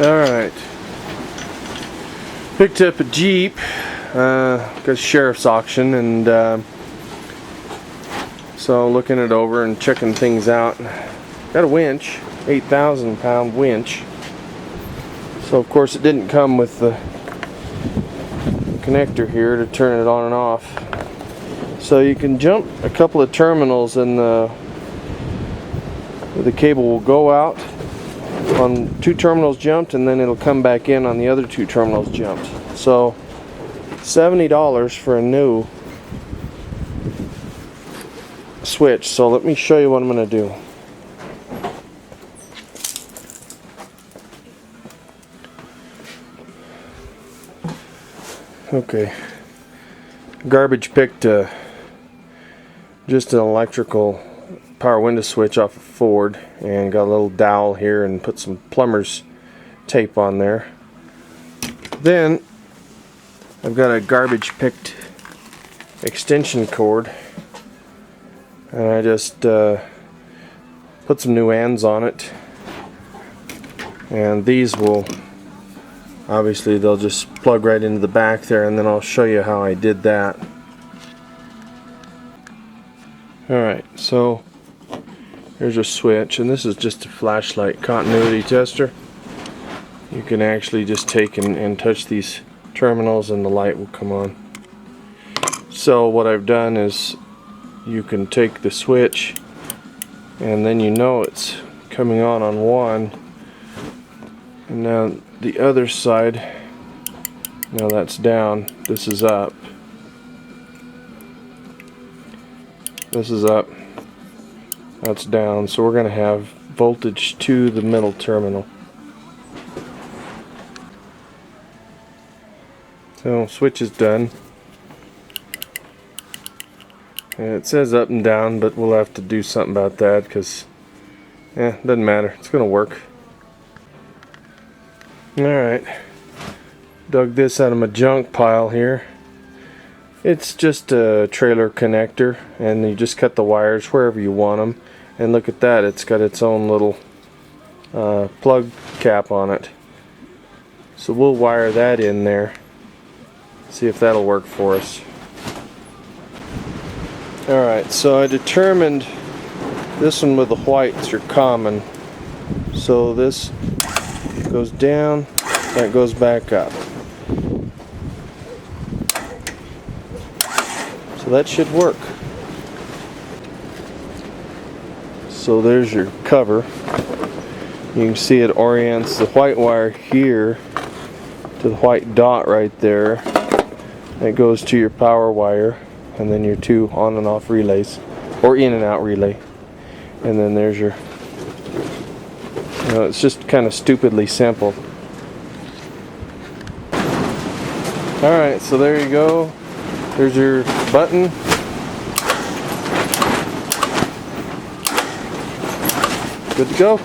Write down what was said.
Alright. Picked up a Jeep. Got a sheriff's auction, and so looking it over and checking things out. Got a winch, 8,000 pound winch. So of course it didn't come with the connector here to turn it on and off. So you can jump a couple of terminals and the cable will go out on 2 terminals jumped, and then it'll come back in on the other 2 terminals jumped. So $70 for a new switch. So let me show you what I'm going to do. Okay, garbage picked just an electrical power window switch off of Ford, and got a little dowel here and put some plumber's tape on there. Then I've got a garbage picked extension cord, and I just put some new ends on it, and these will obviously they'll just plug right into the back there, and then I'll show you how I did that. Alright, so here's a switch, and this is just a flashlight continuity tester. You can actually just take and touch these terminals and the light will come on. So what I've done is you can take the switch, and then you know it's coming on one, and now the other side, now that's down, this is up. This is up, that's down, so we're going to have voltage to the middle terminal. So switch is done. And it says up and down, but we'll have to do something about that because doesn't matter, it's going to work. Alright, dug this out of my junk pile here. It's just a trailer connector, and you just cut the wires wherever you want them. And look at that, it's got its own little plug cap on it. So we'll wire that in there, see if that'll work for us. Alright, so I determined this one with the whites are common. So this goes down, that goes back up. So that should work. So there's your cover. You can see it orients the white wire here to the white dot right there. It goes to your power wire, and then your 2 on and off relays, or in and out relay. And then there's your, it's just kind of stupidly simple. Alright, so there you go. There's your button. Good to go.